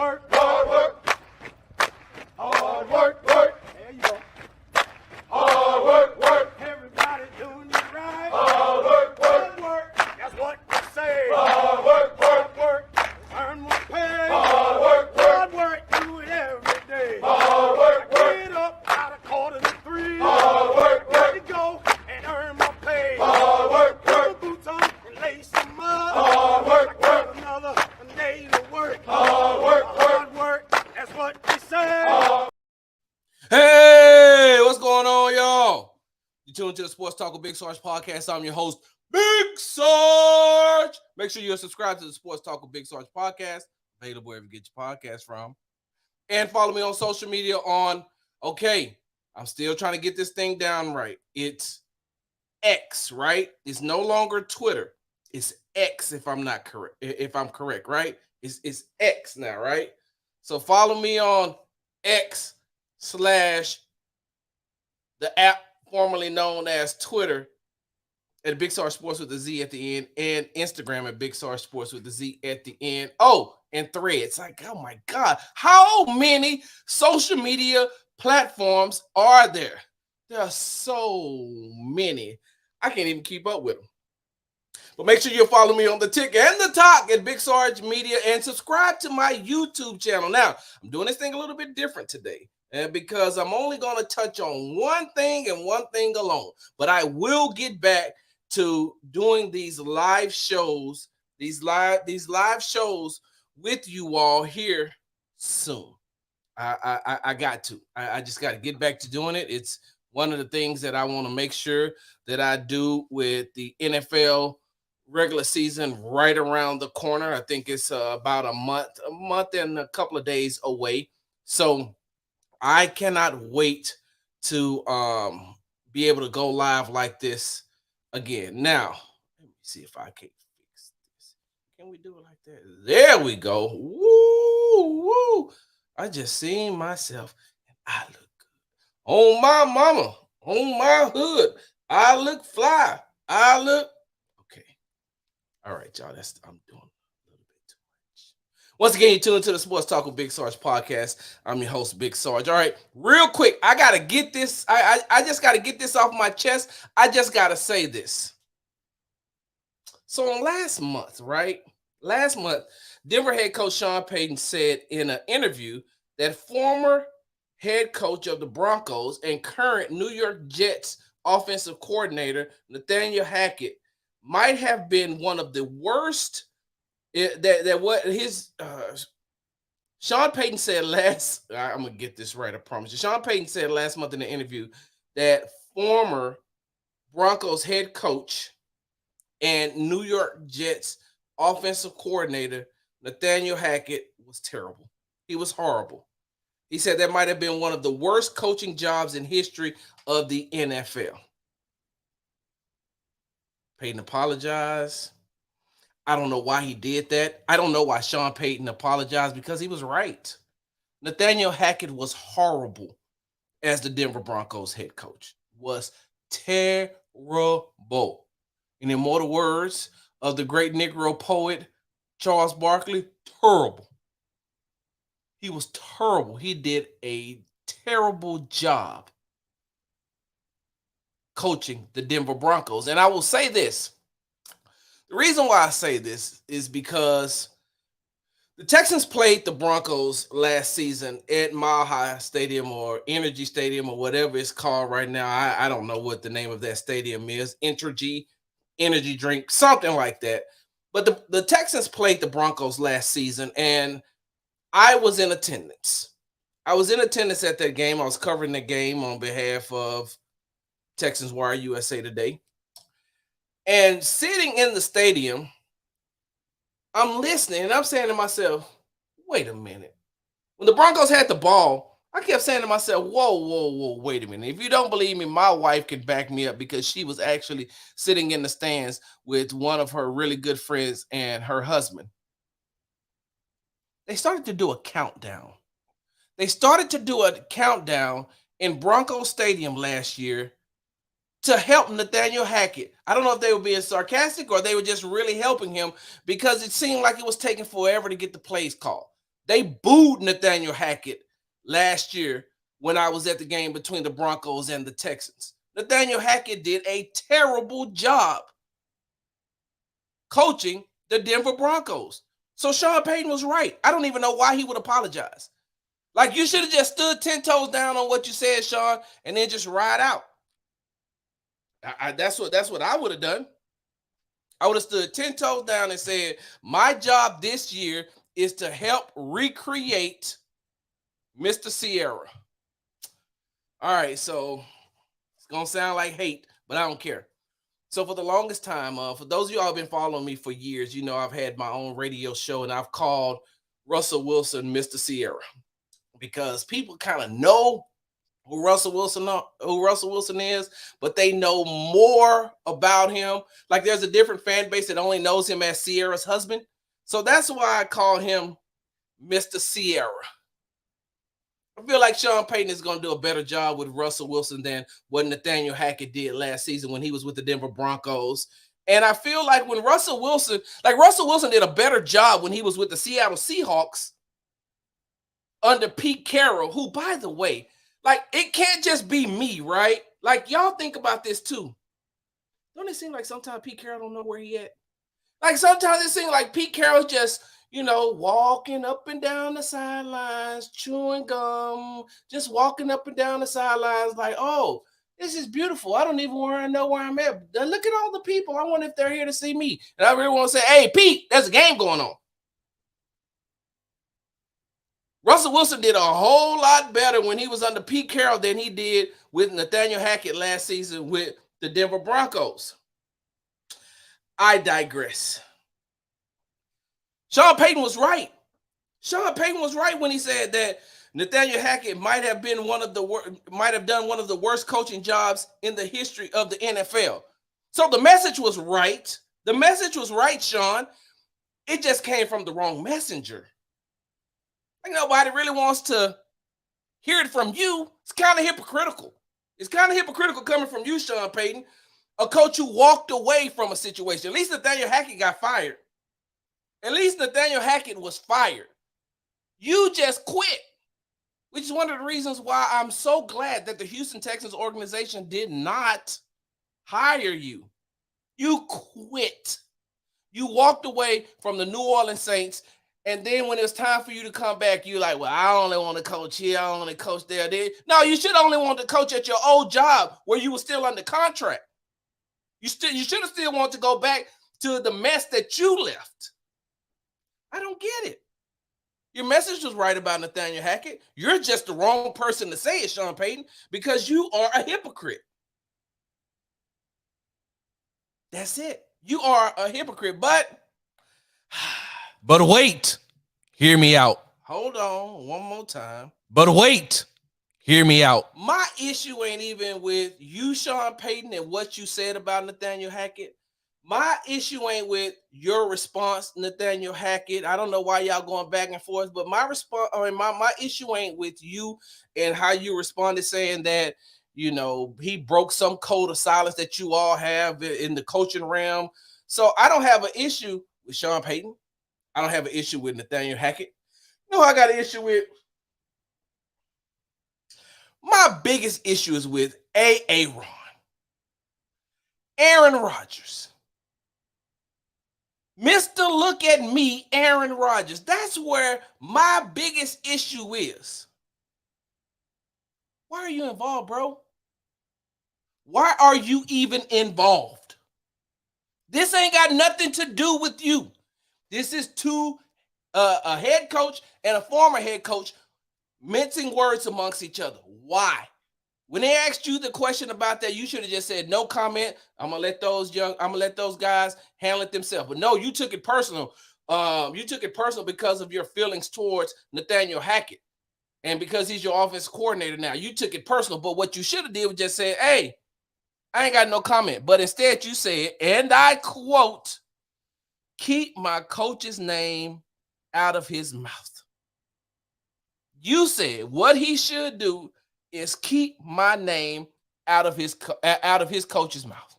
work, hard work, hard work, work. There you go. Hard work, work. Everybody doing it right. Hard work, work, work. That's what we say. Hard work, work, work. Earn more pay. Hard work, work. Hard work, do it every day. Hard work, work. Get up out of 2:45. Hard work, work. Let me go and earn more pay. Hard work, work. Put boots on and lace them up. Hard work, work. Another day to work. Hard work, hard work. That's what we say. Hey, what's going on, y'all? You tuned to the Sports Talk with Big Sarge podcast. I'm your host, Big Sarge. Make sure you're subscribed to the Sports Talk with Big Sarge podcast, available wherever you get your podcast from. And follow me on social media on, I'm still trying to get this thing down right. It's X, right? It's no longer Twitter. It's X if I'm not correct. If I'm correct, right? It's X now, right? So follow me on X / the app formerly known as Twitter at Big Sarge Sports with the Z at the end, and Instagram at Big Sarge Sports with the Z at the end. Oh, and Threads. Like, oh my God, how many social media platforms are there? There are so many. I can't even keep up with them. But make sure you follow me on the Tick and the Talk at Big Sarge Media and subscribe to my YouTube channel. Now, I'm doing this thing a little bit different today. Because I'm only going to touch on one thing and one thing alone. But I will get back to doing these live shows, these live shows with you all here soon. I got to. I just got to get back to doing it. It's one of the things that I want to make sure that I do with the NFL regular season right around the corner. I think it's about a month and a couple of days away. So I cannot wait to be able to go live like this again. Now, let me see if I can fix this. Can we do it like that? There we go. Woo, woo. I just seen myself and I look good. On my mama, on my hood, I look fly. I look okay. All right, y'all. I'm doing. Once again, you're tuned to the Sports Talk with Big Sarge podcast. I'm your host, Big Sarge. All right, real quick, I got to get this. I just got to get this off my chest. I just got to say this. So last month, Denver head coach Sean Payton said in an interview that former head coach of the Broncos and current New York Jets offensive coordinator Nathaniel Hackett might have been one of the worst. Sean Payton said I'm gonna get this right, I promise you. Sean Payton said last month in the interview that former Broncos head coach and New York Jets offensive coordinator Nathaniel Hackett was terrible. He was horrible. He said that might have been one of the worst coaching jobs in history of the NFL. Payton apologized. I don't know why he did that. I don't know why Sean Payton apologized, because he was right. Nathaniel Hackett was horrible as the Denver Broncos head coach. Was terrible. In the immortal words of the great Negro poet Charles Barkley, terrible. He was terrible. He did a terrible job coaching the Denver Broncos. And I will say this. The reason why I say this is because the Texans played the Broncos last season at Mile High Stadium or Energy Stadium or whatever it's called right now. I don't know what the name of that stadium is. Energy drink, something like that. But the Texans played the Broncos last season, and I was in attendance. I was in attendance at that game. I was covering the game on behalf of Texans Wire USA Today. And sitting in the stadium, I'm listening and I'm saying to myself, wait a minute. When the Broncos had the ball, I kept saying to myself, whoa, wait a minute. If you don't believe me, my wife can back me up, because she was actually sitting in the stands with one of her really good friends and her husband. They started to do a countdown. In Broncos Stadium last year to help Nathaniel Hackett. I don't know if they were being sarcastic or they were just really helping him, because it seemed like it was taking forever to get the plays called. They booed Nathaniel Hackett last year when I was at the game between the Broncos and the Texans. Nathaniel Hackett did a terrible job coaching the Denver Broncos. So Sean Payton was right. I don't even know why he would apologize. Like, you should have just stood 10 toes down on what you said, Sean, and then just ride out. That's what I would have done. I would have stood 10 toes down and said, my job this year is to help recreate Mr. Sierra. All right, so it's going to sound like hate, but I don't care. So for the longest time, for those of you who have been following me for years, you know I've had my own radio show, and I've called Russell Wilson Mr. Sierra because people kind of know who Russell Wilson is, but they know more about him. Like, there's a different fan base that only knows him as Sierra's husband. So that's why I call him Mr. Sierra. I feel like Sean Payton is going to do a better job with Russell Wilson than what Nathaniel Hackett did last season when he was with the Denver Broncos. And I feel like when Russell Wilson did a better job when he was with the Seattle Seahawks under Pete Carroll, who, by the way, like, it can't just be me, right? Like, y'all think about this too. Don't it seem like sometimes Pete Carroll don't know where he at? Like, sometimes it seems like Pete Carroll's just, walking up and down the sidelines, chewing gum, just walking up and down the sidelines like, oh, this is beautiful. I don't even want to know where I'm at. Look at all the people. I wonder if they're here to see me. And I really want to say, hey, Pete, there's a game going on. Russell Wilson did a whole lot better when he was under Pete Carroll than he did with Nathaniel Hackett last season with the Denver Broncos. I digress. Sean Payton was right. Sean Payton was right when he said that Nathaniel Hackett might have done one of the worst coaching jobs in the history of the NFL. So the message was right. The message was right, Sean. It just came from the wrong messenger. Like, nobody really wants to hear it from you. It's kind of hypocritical. It's kind of hypocritical coming from you, Sean Payton, a coach who walked away from a situation. At least Nathaniel Hackett got fired. At least Nathaniel Hackett was fired. You just quit, which is one of the reasons why I'm so glad that the Houston Texans organization did not hire you. You quit. You walked away from the New Orleans Saints, and then when it's time for you to come back, you're like, well, I only want to coach here. I only coach there. No, you should only want to coach at your old job where you were still under contract. You should have still wanted to go back to the mess that you left. I don't get it. Your message was right about Nathaniel Hackett. You're just the wrong person to say it, Sean Payton, because you are a hypocrite. That's it. You are a hypocrite, but wait, hear me out. Hold on one more time. But wait, hear me out. My issue ain't even with you, Sean Payton, and what you said about Nathaniel Hackett. My issue ain't with your response, Nathaniel Hackett. I don't know why y'all going back and forth, but my issue ain't with you and how you responded, saying that, he broke some code of silence that you all have in the coaching realm. So I don't have an issue with Sean Payton. I don't have an issue with Nathaniel Hackett. I got an issue with. My biggest issue is with Aaron Rodgers. Mr. Look at Me, Aaron Rodgers. That's where my biggest issue is. Why are you involved, bro? Why are you even involved? This ain't got nothing to do with you. This is a head coach and a former head coach mincing words amongst each other. Why? When they asked you the question about that, you should have just said no comment. I'm gonna let those guys handle it themselves. But no, you took it personal. You took it personal because of your feelings towards Nathaniel Hackett, and because he's your offense coordinator now. You took it personal. But what you should have did was just say, "Hey, I ain't got no comment." But instead, you said, and I quote, "Keep my coach's name out of his mouth." You said what he should do is keep my name out of his coach's mouth.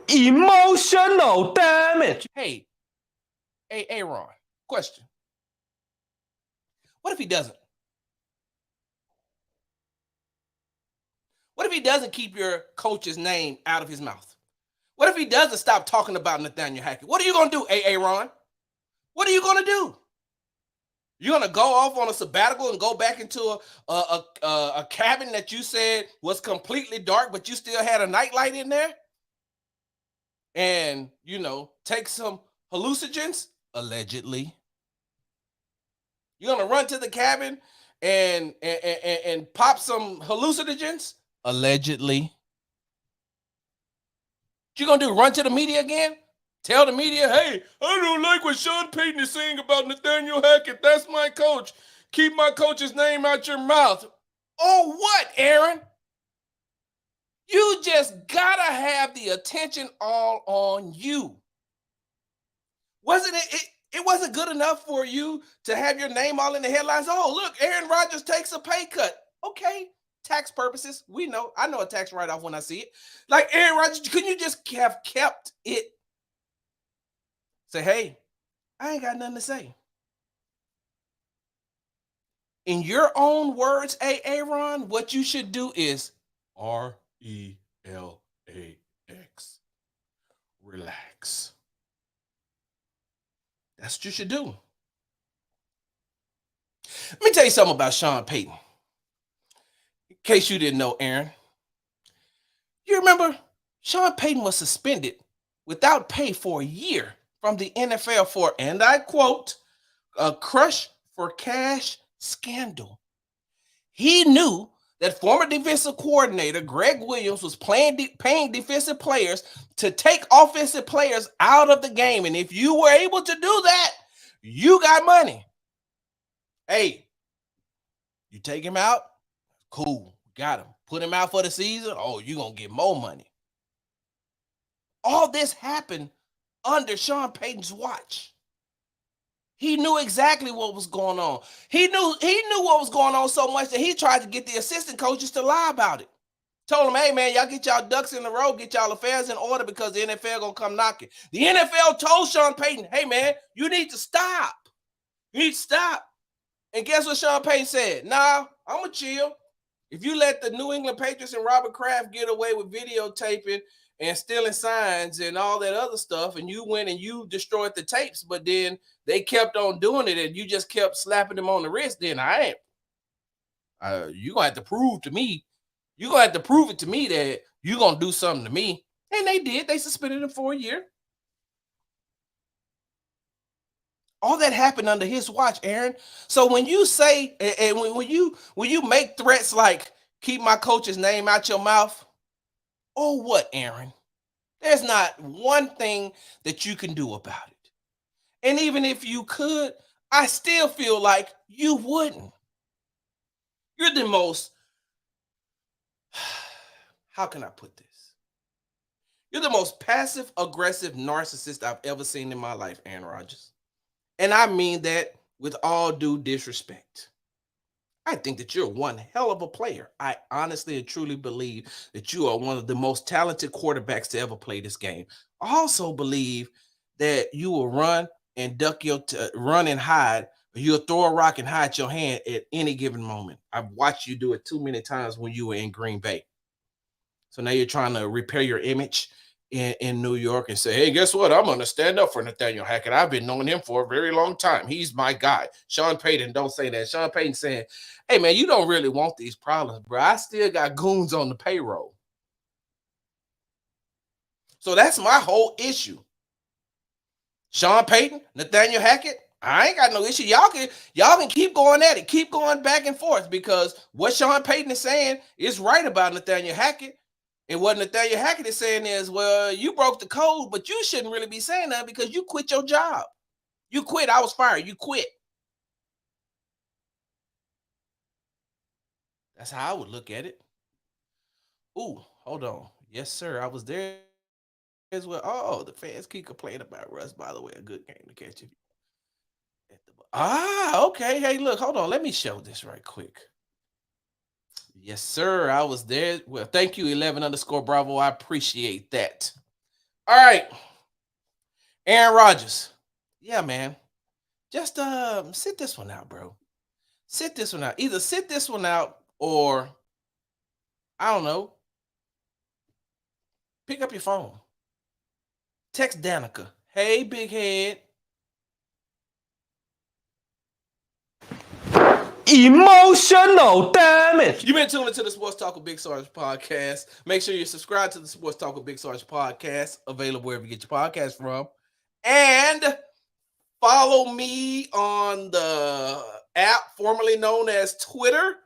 Emotional damage. Hey, Aaron, question. What if he doesn't? What if he doesn't keep your coach's name out of his mouth? What if he doesn't stop talking about Nathaniel Hackett? What are you going to do, Aaron? What are you going to do? You're going to go off on a sabbatical and go back into a cabin that you said was completely dark, but you still had a nightlight in there? And, take some hallucinogens? Allegedly. You're going to run to the cabin and pop some hallucinogens? Allegedly. What you going to do, run to the media again? Tell the media, hey, I don't like what Sean Payton is saying about Nathaniel Hackett. That's my coach. Keep my coach's name out your mouth. Oh, what, Aaron? You just got to have the attention all on you. Wasn't it wasn't good enough for you to have your name all in the headlines? Oh, look, Aaron Rodgers takes a pay cut. Okay, tax purposes. We know. I know a tax write-off when I see it. Like Aaron Rodgers, couldn't you just have kept it? Say, hey, I ain't got nothing to say. In your own words, Aaron, what you should do is RELAX. Relax. That's what you should do. Let me tell you something about Sean Payton. In case you didn't know, Aaron. You remember Sean Payton was suspended without pay for a year from the NFL for, and I quote, a crush for cash scandal. He knew that former defensive coordinator Greg Williams was paying defensive players to take offensive players out of the game. And if you were able to do that, you got money. Hey, you take him out? Cool, got him. Put him out for the season? Oh, you're going to get more money. All this happened under Sean Payton's watch. He knew exactly what was going on. He knew what was going on so much that he tried to get the assistant coaches to lie about it. Told them, hey, man, y'all get y'all ducks in a row, get y'all affairs in order because the NFL going to come knocking. The NFL told Sean Payton, hey, man, you need to stop. You need to stop. And guess what Sean Payton said? Nah, I'm going to chill. If you let the New England Patriots and Robert Kraft get away with videotaping and stealing signs and all that other stuff, and you went and you destroyed the tapes, but then they kept on doing it and you just kept slapping them on the wrist, then you're going to have to prove to me, you're going to have to prove it to me that you're going to do something to me. And they did. They suspended him for a year. All that happened under his watch, Aaron. So when you say, and when you make threats like keep my coach's name out your mouth, oh, what, Aaron? There's not one thing that you can do about it. And even if you could, I still feel like you wouldn't. You're the most, how can I put this? You're the most passive-aggressive narcissist I've ever seen in my life, Aaron Rodgers. And I mean that with all due disrespect. I think that you're one hell of a player. I honestly and truly believe that you are one of the most talented quarterbacks to ever play this game. I also believe that you will run and run and hide. You'll throw a rock and hide your hand at any given moment. I've watched you do it too many times when you were in Green Bay. So now you're trying to repair your image in New York and say, hey, guess what? I'm going to stand up for Nathaniel Hackett. I've been knowing him for a very long time. He's my guy. Sean Payton, don't say that. Sean Payton saying, hey, man, you don't really want these problems, bro. I still got goons on the payroll. So that's my whole issue. Sean Payton, Nathaniel Hackett, I ain't got no issue. Y'all can keep going at it. Keep going back and forth because what Sean Payton is saying is right about Nathaniel Hackett. And what Nathaniel Hackett is saying is, well, you broke the code, but you shouldn't really be saying that because you quit your job. You quit. I was fired. You quit. That's how I would look at it. Ooh, hold on. Yes, sir. I was there as well. Oh, the fans keep complaining about Russ, by the way. A good game to catch you. Okay. Hey, look, hold on. Let me show this right quick. Yes, sir. I was there. Well, thank you, 11_Bravo. I appreciate that. All right. Aaron Rodgers. Yeah, man. Just sit this one out, bro. sit this one out. Either sit this one out or, I don't know, pick up your phone. Text Danica. Hey, big head. Emotional damage. You've been tuning into the Sports Talk with Big Sarge podcast. Make sure you subscribe to the Sports Talk with Big Sarge podcast, available wherever you get your podcast from. And follow me on the app formerly known as Twitter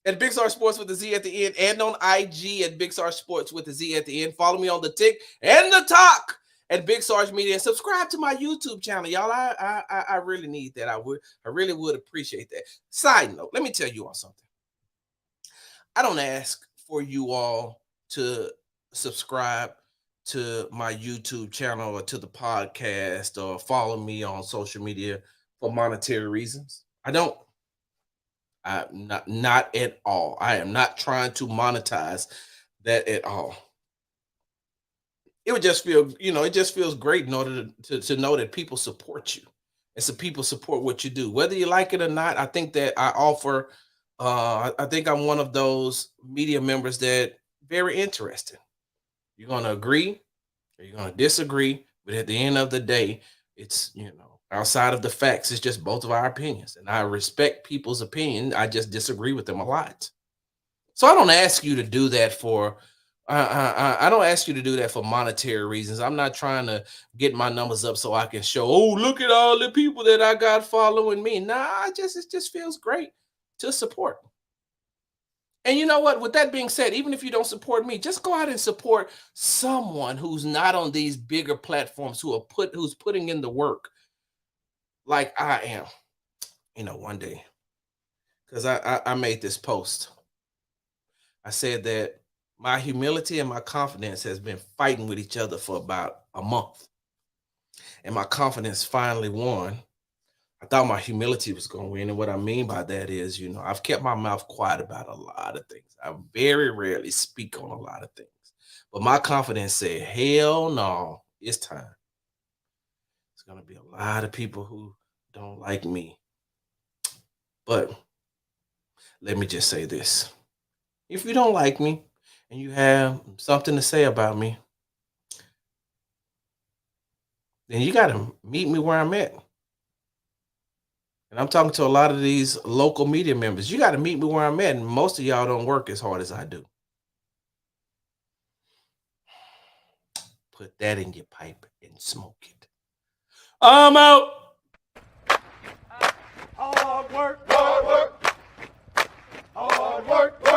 at Big Sarge Sports with the Z at the end, and on IG at Big Sarge Sports with the Z at the end. Follow me on the Tick and the Talk at Big Sarge Media, and subscribe to my YouTube channel, y'all. I really need that. I really would appreciate that. Side note, let me tell you all something. I don't ask for you all to subscribe to my YouTube channel or to the podcast or follow me on social media for monetary reasons. I don't. I'm not at all. I am not trying to monetize that at all. It would just feel, it just feels great in order to know that people support you. And so people support what you do. Whether you like it or not, I think that I offer, I think I'm one of those media members that very interesting. You're going to agree or you're going to disagree. But at the end of the day, it's, outside of the facts, it's just both of our opinions. And I respect people's opinion. I just disagree with them a lot. So I don't ask you to do that for I don't ask you to do that for monetary reasons. I'm not trying to get my numbers up so I can show, oh, look at all the people that I got following me. Nah, it just feels great to support. And you know what? With that being said, even if you don't support me, just go out and support someone who's not on these bigger platforms, who's putting in the work like I am. One day, because I made this post. I said that my humility and my confidence has been fighting with each other for about a month. And my confidence finally won. I thought my humility was going to win. And what I mean by that is, I've kept my mouth quiet about a lot of things. I very rarely speak on a lot of things. But my confidence said, hell no, it's time. There's going to be a lot of people who don't like me. But let me just say this. If you don't like me, and you have something to say about me, then you got to meet me where I'm at. And I'm talking to a lot of these local media members. You got to meet me where I'm at, and most of y'all don't work as hard as I do. Put that in your pipe and smoke it. I'm out. Hard work, hard work, hard work.